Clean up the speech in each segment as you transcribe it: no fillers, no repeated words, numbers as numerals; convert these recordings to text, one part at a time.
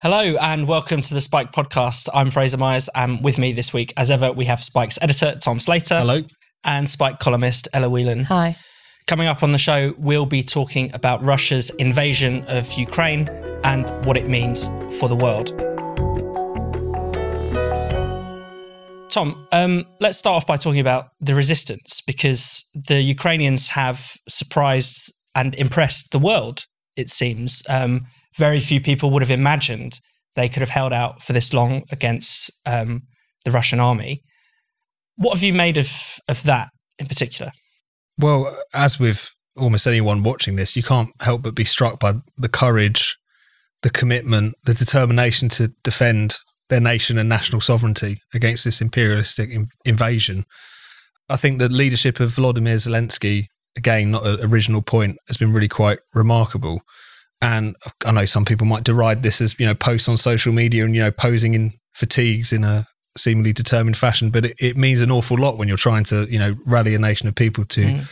Hello and welcome to the Spike podcast. I'm Fraser Myers, and with me this week, as ever, we have Spike's editor, Tom Slater. Hello. And Spike columnist, Ella Whelan. Hi. Coming up on the show, we'll be talking about Russia's invasion of Ukraine and what it means for the world. Tom, let's start off by talking about the resistance, because the Ukrainians have surprised and impressed the world, it seems. Very few people would have imagined they could have held out for this long against the Russian army. What have you made of that in particular? Well, as with almost anyone watching this, you can't help but be struck by the courage, the commitment, the determination to defend their nation and national sovereignty against this imperialistic invasion. I think the leadership of Volodymyr Zelensky, again, not an original point, has been really quite remarkable. And I know some people might deride this as, posts on social media and, posing in fatigues in a seemingly determined fashion, but it means an awful lot when you're trying to, rally a nation of people to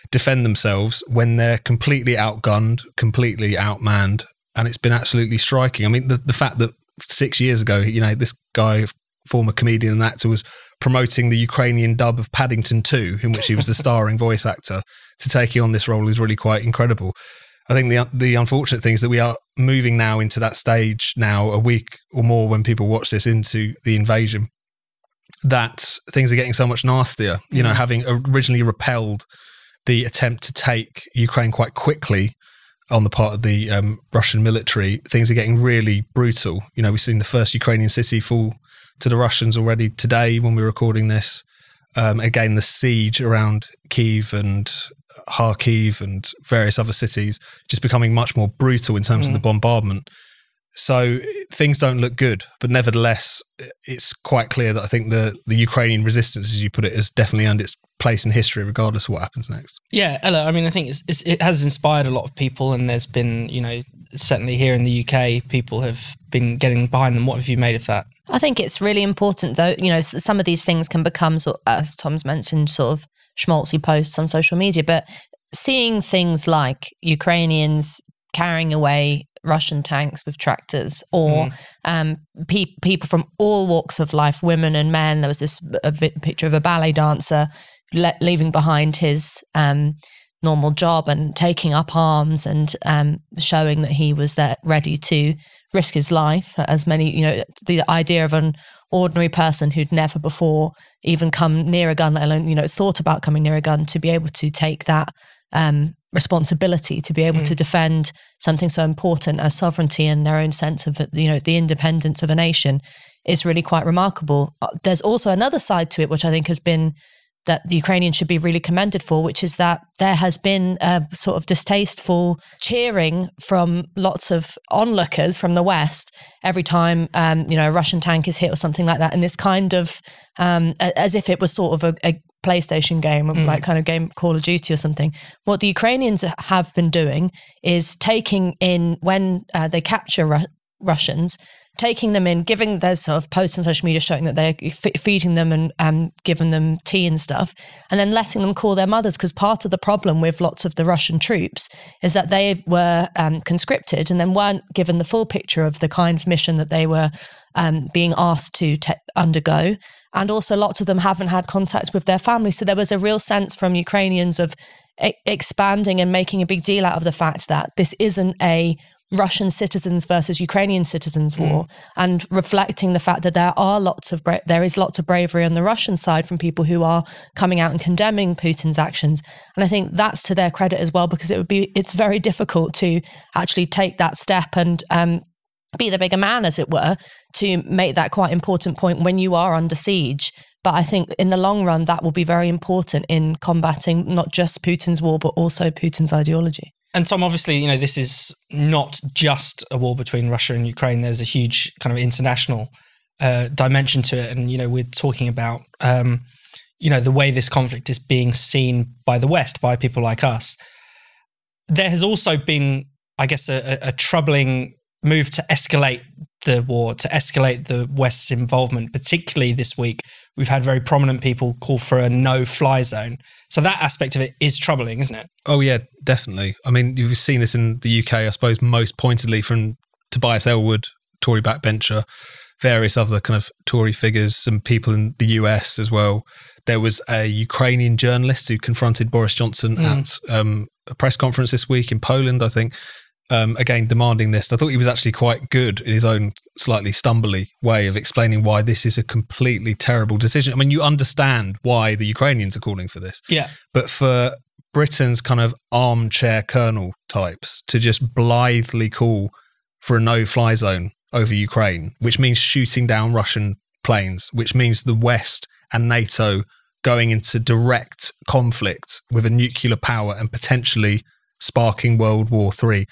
defend themselves when they're completely outgunned, completely outmanned. And it's been absolutely striking. I mean, the fact that 6 years ago, this guy, former comedian and actor, was promoting the Ukrainian dub of Paddington 2, in which he was the starring voice actor, to taking on this role is really quite incredible. I think the unfortunate thing is that we are moving now into that stage now, a week or more when people watch this, into the invasion, that things are getting so much nastier. Having originally repelled the attempt to take Ukraine quite quickly on the part of the Russian military, things are getting really brutal. We've seen the first Ukrainian city fall to the Russians already today when we're recording this. Again, the siege around Kyiv and Kharkiv and various other cities just becoming much more brutal in terms of the bombardment. So things don't look good, but nevertheless, it's quite clear that I think the Ukrainian resistance, as you put it, has definitely earned its place in history, regardless of what happens next. Yeah, Ella, I mean, I think it has inspired a lot of people, and there's been, certainly here in the UK, people have been getting behind them. What have you made of that? I think it's really important, though, some of these things can become, as Tom's mentioned, sort of schmaltzy posts on social media, but seeing things like Ukrainians carrying away Russian tanks with tractors, or people from all walks of life, women and men. There was this picture of a ballet dancer leaving behind his normal job and taking up arms and showing that he was there ready to risk his life. As many, the idea of an ordinary person who'd never before even come near a gun, let alone, thought about coming near a gun, to be able to take that responsibility, to be able to defend something so important as sovereignty and their own sense of, the independence of a nation, is really quite remarkable. There's also another side to it, which I think has been that the Ukrainians should be really commended for, which is that there has been a sort of distasteful cheering from lots of onlookers from the West every time, a Russian tank is hit or something like that. And this kind of, as if it was sort of a PlayStation game, like kind of game Call of Duty or something. What the Ukrainians have been doing is taking in, when they capture Russians, taking them in, giving their sort of posts on social media showing that they're feeding them and giving them tea and stuff, and then letting them call their mothers, because part of the problem with lots of the Russian troops is that they were conscripted and then weren't given the full picture of the kind of mission that they were being asked to undergo. And also lots of them haven't had contact with their families. So there was a real sense from Ukrainians of expanding and making a big deal out of the fact that this isn't a Russian citizens versus Ukrainian citizens war, and reflecting the fact that there is lots of bravery on the Russian side from people who are coming out and condemning Putin's actions. And I think that's to their credit as well, because it's very difficult to actually take that step and be the bigger man, as it were, to make that quite important point when you are under siege. But I think in the long run, that will be very important in combating not just Putin's war, but also Putin's ideology. And Tom, obviously, this is not just a war between Russia and Ukraine. There's a huge kind of international dimension to it. And, we're talking about, the way this conflict is being seen by the West, by people like us. There has also been, I guess, a troubling move to escalate the war, to escalate the West's involvement. Particularly this week, we've had very prominent people call for a no-fly zone. So that aspect of it is troubling, isn't it? Oh yeah, definitely. I mean, you've seen this in the UK, I suppose, most pointedly from Tobias Ellwood, Tory backbencher, various other kind of Tory figures, some people in the US as well. There was a Ukrainian journalist who confronted Boris Johnson at a press conference this week in Poland, I think, again, demanding this. I thought he was actually quite good in his own slightly stumbly way of explaining why this is a completely terrible decision. I mean, you understand why the Ukrainians are calling for this. Yeah. But for Britain's kind of armchair colonel types to just blithely call for a no-fly zone over Ukraine, which means shooting down Russian planes, which means the West and NATO going into direct conflict with a nuclear power and potentially sparking World War III.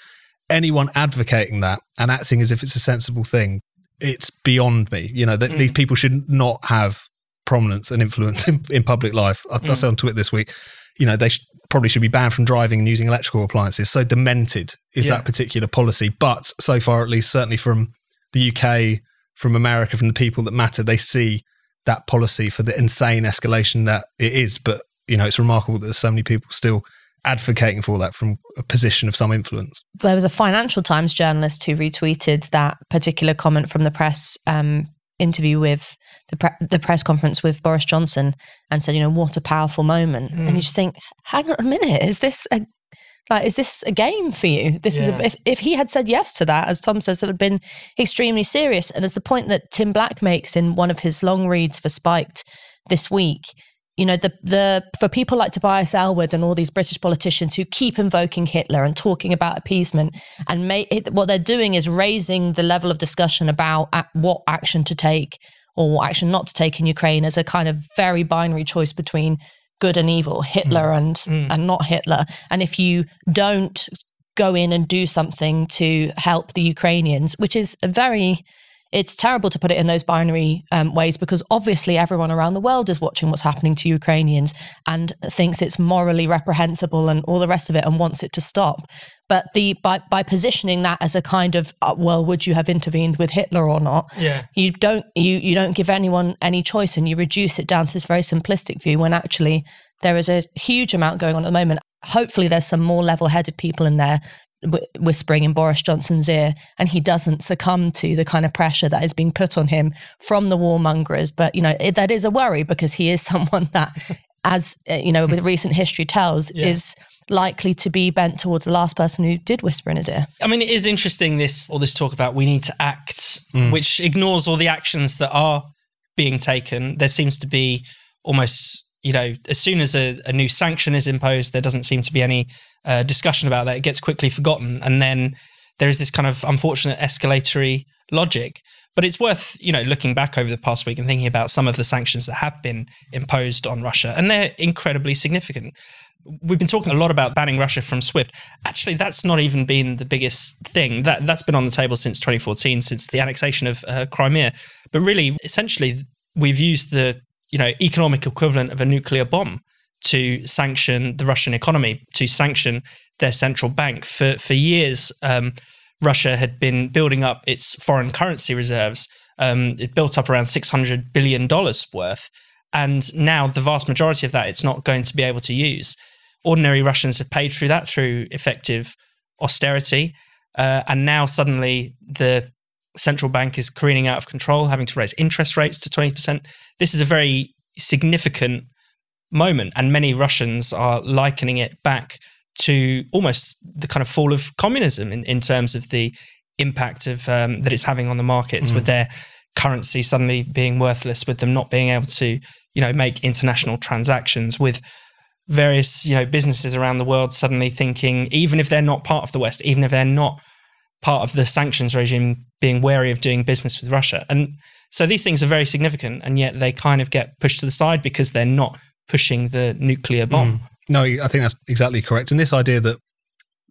Anyone advocating that and acting as if it's a sensible thing, it's beyond me. You know, that these people should not have prominence and influence in public life. I said on Twitter this week, you know, they probably should be banned from driving and using electrical appliances. So demented is that particular policy. But so far, at least, certainly from the UK, from America, from the people that matter, they see that policy for the insane escalation that it is. But, you know, it's remarkable that there's so many people still advocating for that from a position of some influence. There was a Financial Times journalist who retweeted that particular comment from the press interview with the press conference with Boris Johnson and said, you know, what a powerful moment. And you just think, hang on a minute, is this a game for you? This is if he had said yes to that, as Tom says, it would have been extremely serious. And as the point that Tim Black makes in one of his long reads for Spiked this week, you know, for people like Tobias Ellwood and all these British politicians who keep invoking Hitler and talking about appeasement, and what they're doing is raising the level of discussion about what action to take or what action not to take in Ukraine as a kind of very binary choice between good and evil, Hitler and not Hitler. And if you don't go in and do something to help the Ukrainians, which is it's terrible to put it in those binary ways, because obviously everyone around the world is watching what's happening to Ukrainians and thinks it's morally reprehensible and all the rest of it and wants it to stop. But by positioning that as a kind of, well, would you have intervened with Hitler or not? Yeah. You don't give anyone any choice, and you reduce it down to this very simplistic view when actually there is a huge amount going on at the moment. Hopefully there's some more level-headed people in there whispering in Boris Johnson's ear, and he doesn't succumb to the kind of pressure that is being put on him from the warmongers. But, you know, that is a worry, because he is someone that, as you know, with recent history tells, is likely to be bent towards the last person who did whisper in his ear. I mean, it is interesting, this talk about we need to act, which ignores all the actions that are being taken. There seems to be almost, you know, as soon as a new sanction is imposed, there doesn't seem to be any discussion about that. It gets quickly forgotten. And then there is this kind of unfortunate escalatory logic. But it's worth, you know, looking back over the past week and thinking about some of the sanctions that have been imposed on Russia. And they're incredibly significant. We've been talking a lot about banning Russia from SWIFT. Actually, that's not even been the biggest thing. That's been on the table since 2014, since the annexation of Crimea. But really, essentially, we've used the, you know, economic equivalent of a nuclear bomb to sanction the Russian economy, to sanction their central bank. For years, Russia had been building up its foreign currency reserves. It built up around $600 billion worth. And now the vast majority of that it's not going to be able to use. Ordinary Russians have paid through that through effective austerity. And now suddenly the central bank is careening out of control, having to raise interest rates to 20%. This is a very significant moment, and many Russians are likening it back to almost the kind of fall of communism in terms of the impact of that it's having on the markets, with their currency suddenly being worthless, with them not being able to, you know, make international transactions, with various, you know, businesses around the world suddenly thinking, even if they're not part of the West, even if they're not part of the sanctions regime, being wary of doing business with Russia. And so these things are very significant, and yet they kind of get pushed to the side because they're not pushing the nuclear bomb. No, I think that's exactly correct. And this idea that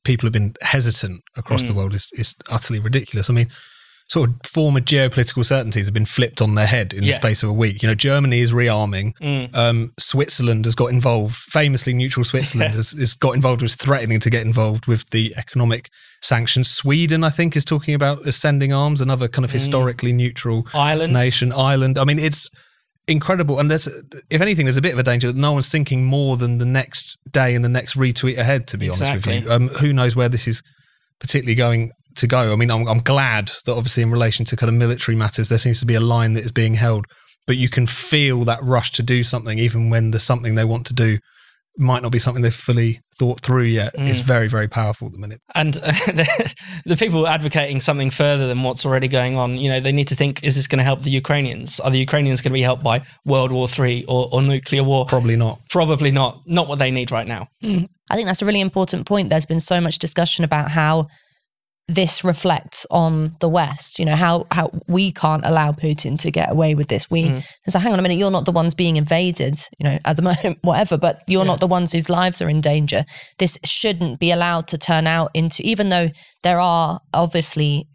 people have been hesitant across the world is utterly ridiculous. I mean, sort of former geopolitical certainties have been flipped on their head in the space of a week. You know, Germany is rearming. Switzerland has got involved. Famously neutral Switzerland has got involved, was threatening to get involved with the economic sanctions. Sweden, I think, is talking about sending arms, another kind of historically neutral nation. Ireland. I mean, it's incredible. And there's, if anything, there's a bit of a danger that no one's thinking more than the next day and the next retweet ahead, to be honest with you. Who knows where this is particularly going. to go. I mean, I'm glad that obviously in relation to kind of military matters, there seems to be a line that is being held, but you can feel that rush to do something, even when the something they want to do might not be something they've fully thought through yet. It's very, very powerful at the minute. And the people advocating something further than what's already going on, you know, they need to think, is this going to help the Ukrainians? Are the Ukrainians going to be helped by World War III or nuclear war? Probably not. Probably not. Not what they need right now. I think that's a really important point. There's been so much discussion about how this reflects on the West, you know, how we can't allow Putin to get away with this. And so hang on a minute, you're not the ones being invaded, you know, at the moment, whatever, but you're not the ones whose lives are in danger. This shouldn't be allowed to turn out into, even though there are obviously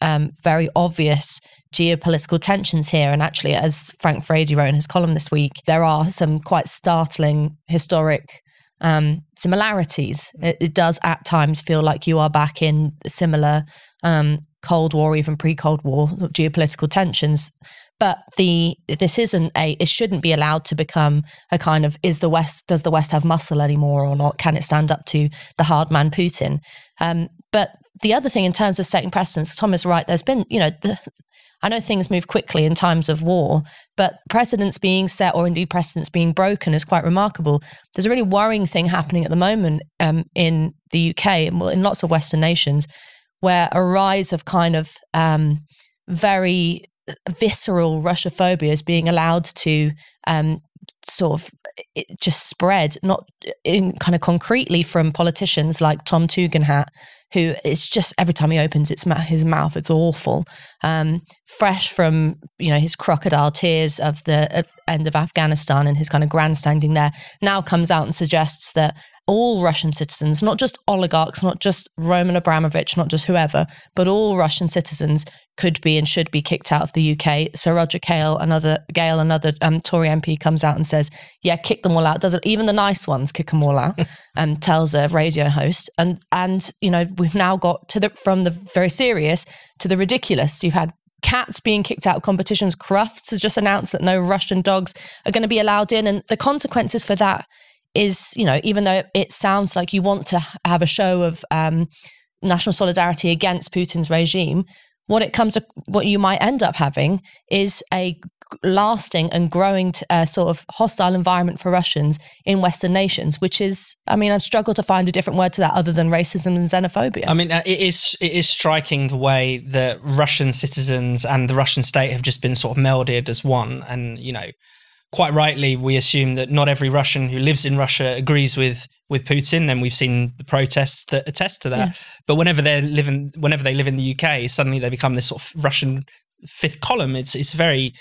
very obvious geopolitical tensions here. And actually, as Frank Fraser wrote in his column this week, there are some quite startling historic similarities. It does at times feel like you are back in similar Cold War, even pre-Cold War geopolitical tensions. But it shouldn't be allowed to become a kind of, does the West have muscle anymore or not? Can it stand up to the hard man Putin? But the other thing in terms of setting precedents, Tom is right, there's been, you know, I know things move quickly in times of war, but precedents being set or indeed precedents being broken is quite remarkable. There's a really worrying thing happening at the moment in the UK and in lots of Western nations, where a rise of kind of very visceral Russophobia is being allowed to sort of just spread, not in kind of concretely from politicians like Tom Tugendhat, who it's just every time he opens his mouth, it's awful. Fresh from, you know, his crocodile tears of the end of Afghanistan and his kind of grandstanding there, now comes out and suggests that all Russian citizens, not just oligarchs, not just Roman Abramovich, not just whoever, but all Russian citizens could be and should be kicked out of the UK. Sir Roger Gale, another Tory MP, comes out and says, yeah, kick them all out. Doesn't even the nice ones kick them all out, and tells a radio host. And you know, we've now got from the very serious to the ridiculous. You've had cats being kicked out of competitions. Crufts has just announced that no Russian dogs are going to be allowed in, and the consequences for that is, you know, even though it sounds like you want to have a show of national solidarity against Putin's regime, what you might end up having is a lasting and growing sort of hostile environment for Russians in Western nations, which is, I mean, I've struggled to find a different word to that other than racism and xenophobia. I mean, it is striking the way that Russian citizens and the Russian state have just been sort of melded as one. And, you know, quite rightly, we assume that not every Russian who lives in Russia agrees with Putin, and we've seen the protests that attest to that. Yeah. But whenever they live in the UK, suddenly they become this sort of Russian fifth column. It's very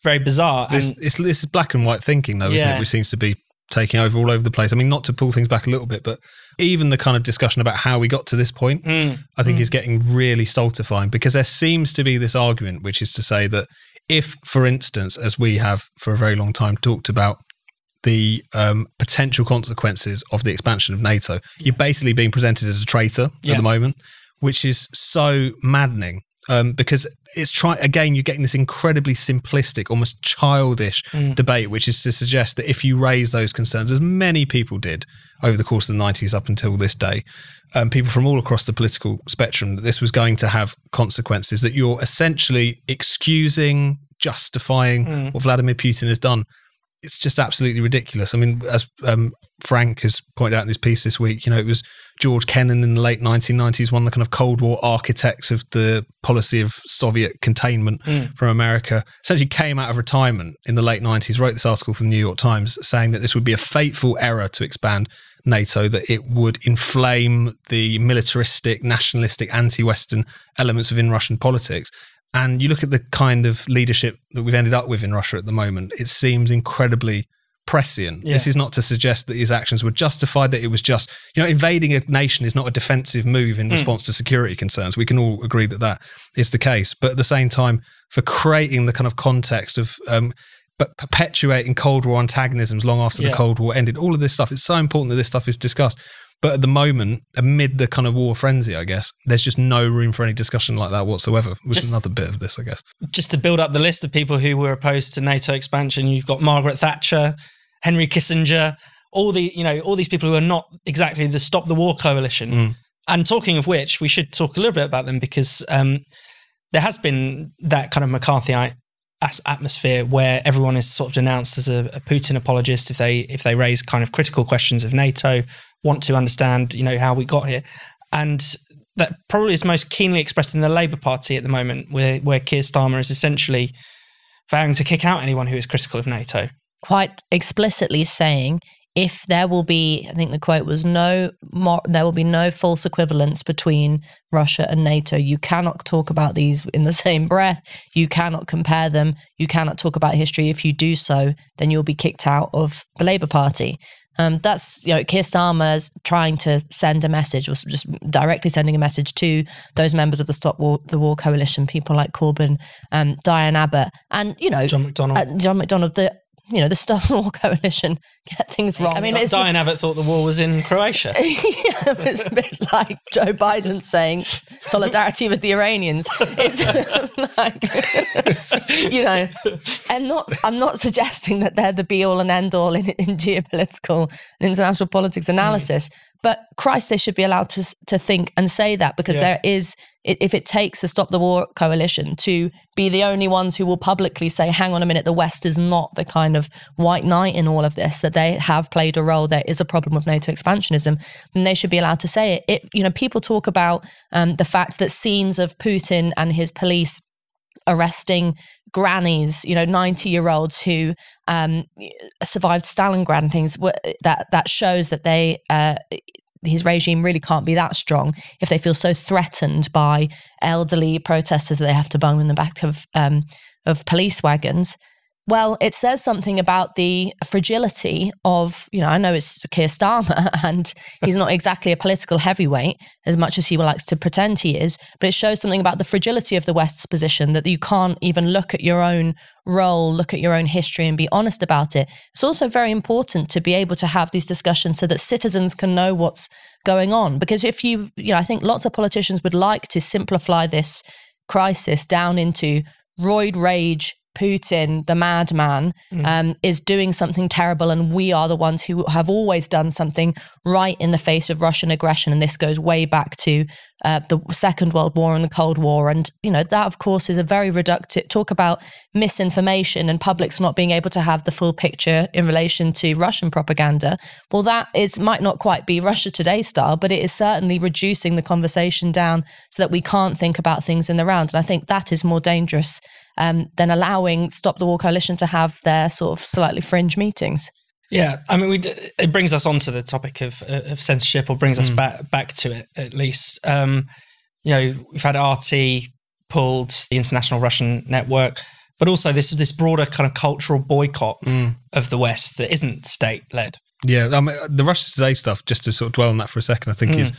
very bizarre. This is black and white thinking, though, isn't it? Which seems to be taking over all over the place. I mean, not to pull things back a little bit, but even the kind of discussion about how we got to this point, I think is getting really stultifying, because there seems to be this argument, which is to say that if, for instance, as we have for a very long time talked about, the potential consequences of the expansion of NATO, you're basically being presented as a traitor at the moment, which is so maddening. Because again, you're getting this incredibly simplistic, almost childish debate, which is to suggest that if you raise those concerns, as many people did over the course of the 90s up until this day, people from all across the political spectrum, that this was going to have consequences, that you're essentially excusing, justifying what Vladimir Putin has done. It's just absolutely ridiculous. I mean, as Frank has pointed out in his piece this week, you know, it was George Kennan in the late 1990s, one of the kind of Cold War architects of the policy of Soviet containment from America, essentially came out of retirement in the late 90s, wrote this article for the New York Times saying that this would be a fateful error to expand NATO, that it would inflame the militaristic, nationalistic, anti-Western elements within Russian politics. And you look at the kind of leadership that we've ended up with in Russia at the moment, it seems incredibly prescient. Yeah. This is not to suggest that his actions were justified, that it was just, you know, invading a nation is not a defensive move in response to security concerns. We can all agree that that is the case. But at the same time, for creating the kind of context of but perpetuating Cold War antagonisms long after the Cold War ended, all of this stuff, it's so important that this stuff is discussed. But at the moment, amid the kind of war frenzy, I guess, there's just no room for any discussion like that whatsoever, which is another bit of this, I guess. Just to build up the list of people who were opposed to NATO expansion, you've got Margaret Thatcher, Henry Kissinger, all these people who are not exactly the Stop the War coalition. And talking of which, we should talk a little bit about them, because there has been that kind of McCarthyite atmosphere where everyone is sort of denounced as a Putin apologist if they raise kind of critical questions of NATO, want to understand, how we got here. And that probably is most keenly expressed in the Labour Party at the moment, where Keir Starmer is essentially vowing to kick out anyone who is critical of NATO. Quite explicitly saying, if there will be, I think the quote was, there will be no false equivalence between Russia and NATO. You cannot talk about these in the same breath. You cannot compare them. You cannot talk about history. If you do so, then you'll be kicked out of the Labour Party. That's, Keir Starmer's trying to send a message, or just directly sending a message to those members of the Stop the War Coalition, people like Corbyn, Diane Abbott, and, John McDonnell, the Stop the War Coalition get things wrong. I mean, Diane Abbott thought the war was in Croatia. It's a bit like Joe Biden saying solidarity with the Iranians. It's like, I'm not suggesting that they're the be all and end all in geopolitical and international politics analysis. But Christ, they should be allowed to think and say that, because there is, if it takes the Stop the War Coalition to be the only ones who will publicly say, hang on a minute, the West is not the kind of white knight in all of this, that they have played a role, there is a problem with NATO expansionism, then they should be allowed to say it. People talk about the fact that scenes of Putin and his police arresting grannies, 90-year-olds who survived Stalingrad and things, that shows that his regime really can't be that strong if they feel so threatened by elderly protesters that they have to bung in the back of police wagons. Well, it says something about the fragility of, I know it's Keir Starmer and he's not exactly a political heavyweight as much as he likes to pretend he is, but it shows something about the fragility of the West's position, that you can't even look at your own role, look at your own history and be honest about it. It's also very important to be able to have these discussions so that citizens can know what's going on. Because if I think lots of politicians would like to simplify this crisis down into roid rage, Putin, the madman, is doing something terrible, and we are the ones who have always done something right in the face of Russian aggression. And this goes way back to the Second World War and the Cold War. And, that, of course, is a very reductive talk about misinformation and publics not being able to have the full picture in relation to Russian propaganda. Well, that might not quite be Russia Today style, but it is certainly reducing the conversation down so that we can't think about things in the round. And I think that is more dangerous than allowing Stop the War Coalition to have their sort of slightly fringe meetings. Yeah, I mean, it brings us on to the topic of censorship, or brings us back to it at least. We've had RT pulled, the International Russian Network, but also this broader kind of cultural boycott of the West that isn't state-led. Yeah, I mean, the Russia Today stuff, just to sort of dwell on that for a second, I think is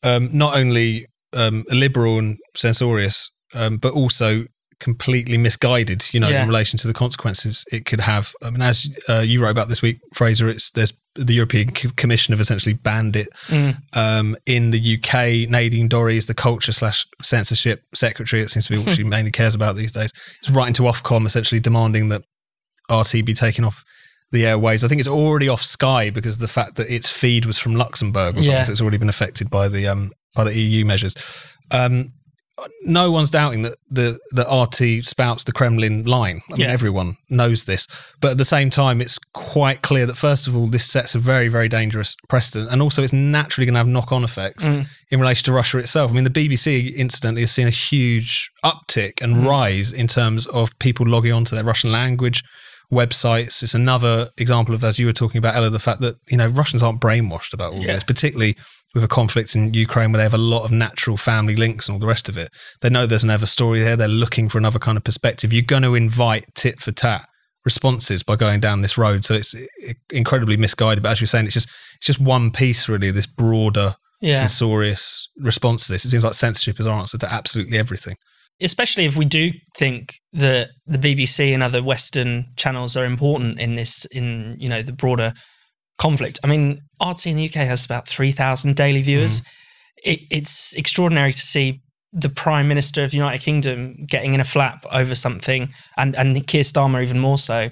not only illiberal and censorious, but also completely misguided, in relation to the consequences it could have. I mean, as you wrote about this week, Fraser, there's the European Commission have essentially banned it. In the UK, Nadine Dorry is the culture/censorship secretary. It seems to be what she mainly cares about these days. It's writing to Ofcom, essentially demanding that RT be taken off the airwaves. I think it's already off Sky because of the fact that its feed was from Luxembourg or something, so it's already been affected by the EU measures. No one's doubting that the RT spouts the Kremlin line. I mean, everyone knows this. But at the same time, it's quite clear that, first of all, this sets a very, very dangerous precedent. And also, it's naturally going to have knock-on effects in relation to Russia itself. I mean, the BBC, incidentally, has seen a huge uptick and rise in terms of people logging onto their Russian language websites. It's another example of, as you were talking about, Ella, the fact that, Russians aren't brainwashed about all this, particularly with a conflict in Ukraine where they have a lot of natural family links and all the rest of it. They know there's another story there. They're looking for another kind of perspective. You're going to invite tit for tat responses by going down this road. So it's incredibly misguided. But as you're saying, it's just one piece really of this broader censorious response to this. It seems like censorship is our answer to absolutely everything. Especially if we do think that the BBC and other Western channels are important in this, the broader conflict. I mean, RT in the UK has about 3,000 daily viewers. It's extraordinary to see the Prime Minister of the United Kingdom getting in a flap over something, and Keir Starmer even more so,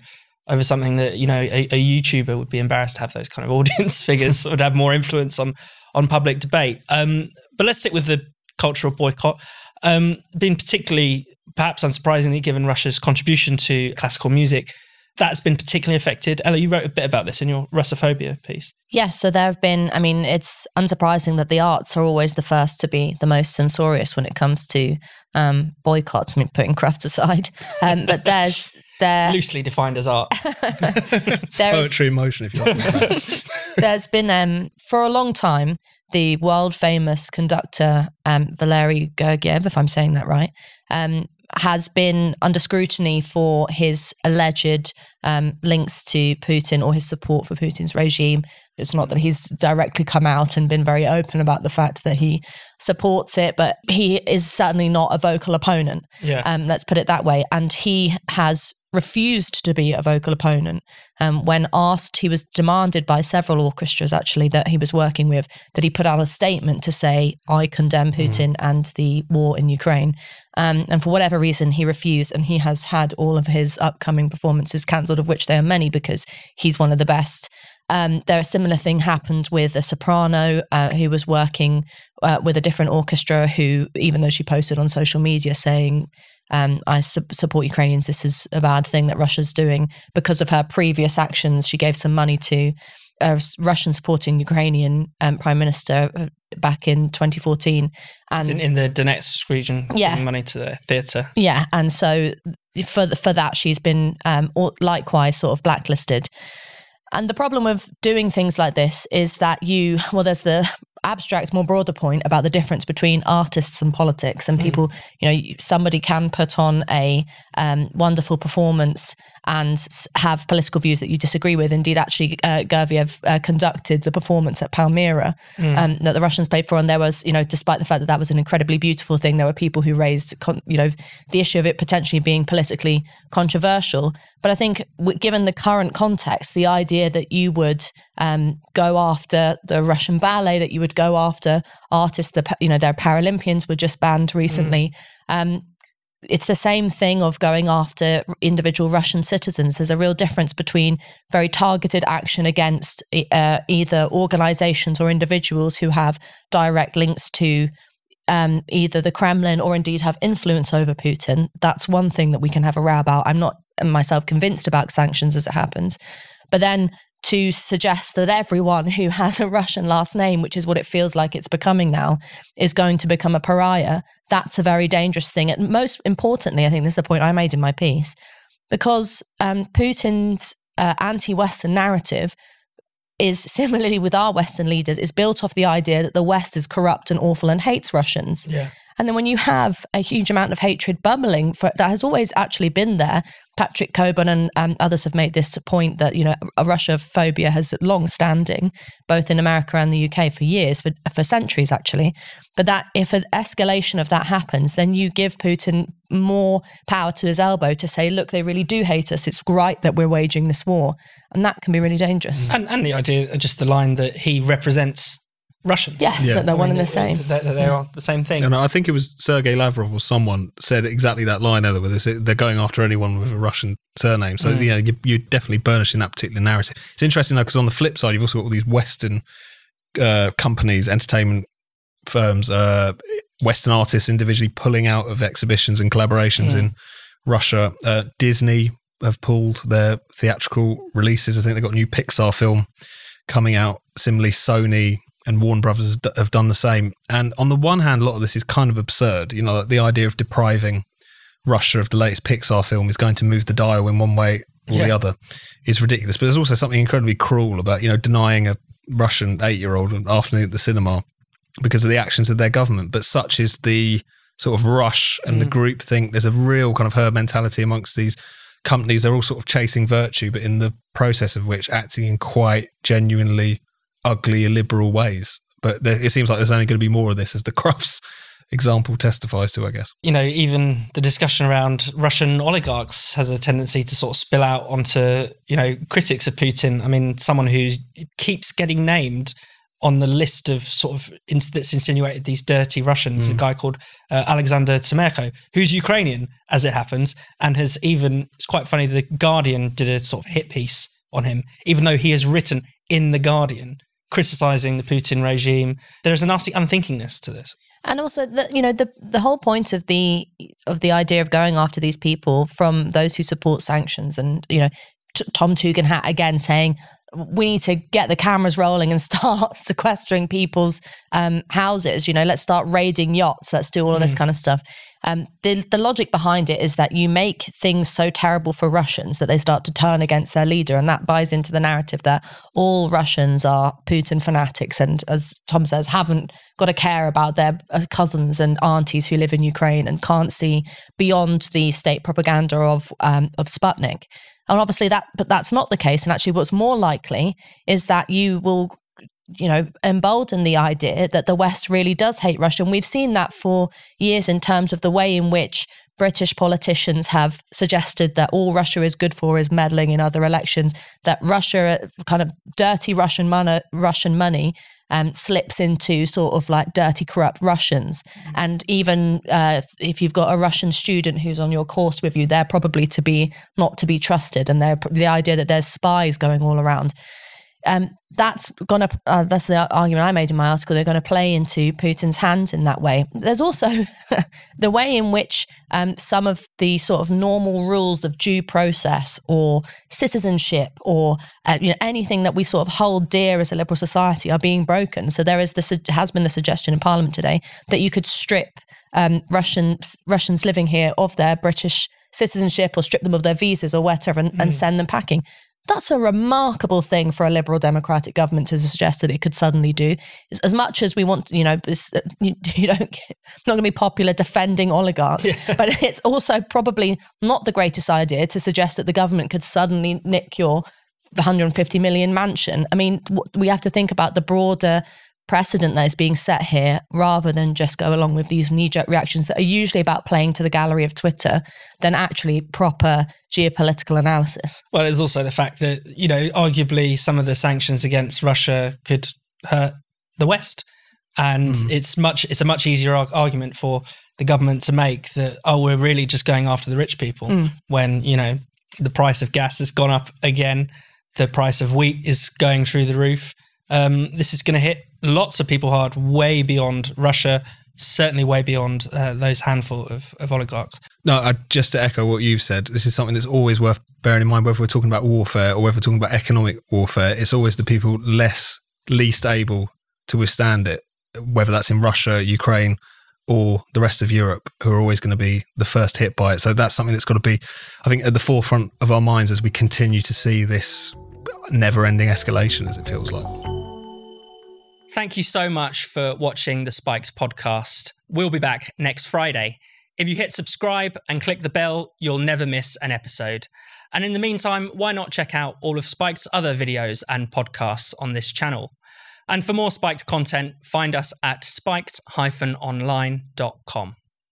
over something that, a YouTuber would be embarrassed to have those kind of audience figures, would have more influence on on public debate. But let's stick with the cultural boycott. Been particularly, perhaps unsurprisingly, given Russia's contribution to classical music, that's been particularly affected. Ella, you wrote a bit about this in your Russophobia piece. Yes, so there have been, I mean, it's unsurprising that the arts are always the first to be the most censorious when it comes to boycotts, I mean, putting crafts aside. But loosely defined as art. Poetry in motion, if you like. There's been, for a long time, the world famous conductor, Valery Gergiev, if I'm saying that right, has been under scrutiny for his alleged links to Putin or his support for Putin's regime. It's not that he's directly come out and been very open about the fact that he supports it, but he is certainly not a vocal opponent. Yeah. Let's put it that way. And he has refused to be a vocal opponent. When asked, he was demanded by several orchestras actually that he was working with that he put out a statement to say, I condemn Putin and the war in Ukraine. And for whatever reason, he refused, and he has had all of his upcoming performances cancelled, of which there are many because he's one of the best. A similar thing happened with a soprano who was working with a different orchestra who, even though she posted on social media saying, I support Ukrainians, this is a bad thing that Russia's doing, because of her previous actions, she gave some money to a Russian supporting Ukrainian Prime Minister back in 2014. And in the Donetsk region, giving money to the theatre. Yeah, and so for that, she's been likewise sort of blacklisted. And the problem with doing things like this is that there's the abstract, more broader point about the difference between artists and politics, and people, somebody can put on a wonderful performance and have political views that you disagree with. Indeed, actually, Gergiev conducted the performance at Palmyra that the Russians paid for, and there was, despite the fact that that was an incredibly beautiful thing, there were people who raised, the issue of it potentially being politically controversial. But I think, given the current context, the idea that you would go after the Russian ballet, that you would go after artists, their Paralympians were just banned recently. It's the same thing of going after individual Russian citizens. There's a real difference between very targeted action against either organizations or individuals who have direct links to either the Kremlin or indeed have influence over Putin. That's one thing that we can have a row about. I'm not myself convinced about sanctions as it happens. But then to suggest that everyone who has a Russian last name, which is what it feels like it's becoming now, is going to become a pariah, that's a very dangerous thing. And most importantly, I think this is the point I made in my piece, because Putin's anti-Western narrative is, similarly with our Western leaders, is built off the idea that the West is corrupt and awful and hates Russians. Yeah. And then when you have a huge amount of hatred bubbling, that has always actually been there. Patrick Coburn and others have made this point that, a Russophobia has long standing, both in America and the UK for years, for centuries actually. But that if an escalation of that happens, then you give Putin more power to his elbow to say, look, they really do hate us. It's right that we're waging this war. And that can be really dangerous. And the idea, just the line that he represents Russians. Yes, that they're one and the same. They are the same thing. And I think it was Sergei Lavrov or someone said exactly that line earlier with this. They're going after anyone with a Russian surname. So, you're definitely burnishing that particular narrative. It's interesting, though, because on the flip side, you've also got all these Western companies, entertainment firms, Western artists individually pulling out of exhibitions and collaborations in Russia. Disney have pulled their theatrical releases. I think they've got a new Pixar film coming out. Similarly, Sony and Warner Brothers have done the same. And on the one hand, a lot of this is kind of absurd. The idea of depriving Russia of the latest Pixar film is going to move the dial in one way or the other is ridiculous. But there's also something incredibly cruel about, denying a Russian 8-year-old an afternoon at the cinema because of the actions of their government. But such is the sort of rush and the groupthink. There's a real kind of herd mentality amongst these companies. They're all sort of chasing virtue, but in the process of which acting in quite genuinely ugly, illiberal ways. But it seems like there's only going to be more of this, as the Crufts example testifies to, I guess. Even the discussion around Russian oligarchs has a tendency to sort of spill out onto, critics of Putin. I mean, someone who keeps getting named on the list of sort of that's insinuated these dirty Russians, a guy called Alexander Tsemerko, who's Ukrainian, as it happens, and has it's quite funny, The Guardian did a sort of hit piece on him, even though he has written in The Guardian criticizing the Putin regime. There is a nasty unthinkingness to this. And also, the whole point of the idea of going after these people from those who support sanctions, and Tom Tugendhat again saying we need to get the cameras rolling and start sequestering people's houses. Let's start raiding yachts. Let's do all of this kind of stuff. The logic behind it is that you make things so terrible for Russians that they start to turn against their leader, and that buys into the narrative that all Russians are Putin fanatics and, as Tom says, haven't got to care about their cousins and aunties who live in Ukraine and can't see beyond the state propaganda of Sputnik. And obviously that's not the case. And actually what's more likely is that you will embolden the idea that the West really does hate Russia. And we've seen that for years in terms of the way in which British politicians have suggested that all Russia is good for is meddling in other elections, that Russia, kind of dirty Russian money slips into sort of like dirty, corrupt Russians. And even if you've got a Russian student who's on your course with you, they're probably not to be trusted. And the idea that there's spies going all around. That's the argument I made in my article. They're going to play into Putin's hands in that way. There's also the way in which some of the sort of normal rules of due process or citizenship or anything that we sort of hold dear as a liberal society are being broken. So has been the suggestion in Parliament today that you could strip Russians living here of their British citizenship or strip them of their visas or whatever and send them packing. That's a remarkable thing for a liberal democratic government to suggest that it could suddenly do. As much as we want, not going to be popular defending oligarchs, but it's also probably not the greatest idea to suggest that the government could suddenly nick your 150 million mansion. I mean, we have to think about the broader precedent that is being set here rather than just go along with these knee-jerk reactions that are usually about playing to the gallery of Twitter than actually proper geopolitical analysis. Well, there's also the fact that, arguably some of the sanctions against Russia could hurt the West. And it's a much easier argument for the government to make that, we're really just going after the rich people when, the price of gas has gone up again. The price of wheat is going through the roof. This is going to hit lots of people hard, way beyond Russia, certainly way beyond those handful of oligarchs. No, just to echo what you've said, this is something that's always worth bearing in mind, whether we're talking about warfare or whether we're talking about economic warfare. It's always the people least able to withstand it, whether that's in Russia, Ukraine, or the rest of Europe, who are always going to be the first hit by it. So that's something that's got to be, I think, at the forefront of our minds as we continue to see this never-ending escalation, as it feels like. Thank you so much for watching the Spikes podcast. We'll be back next Friday. If you hit subscribe and click the bell, you'll never miss an episode. And in the meantime, why not check out all of Spike's other videos and podcasts on this channel? And for more Spiked content, find us at spiked-online.com.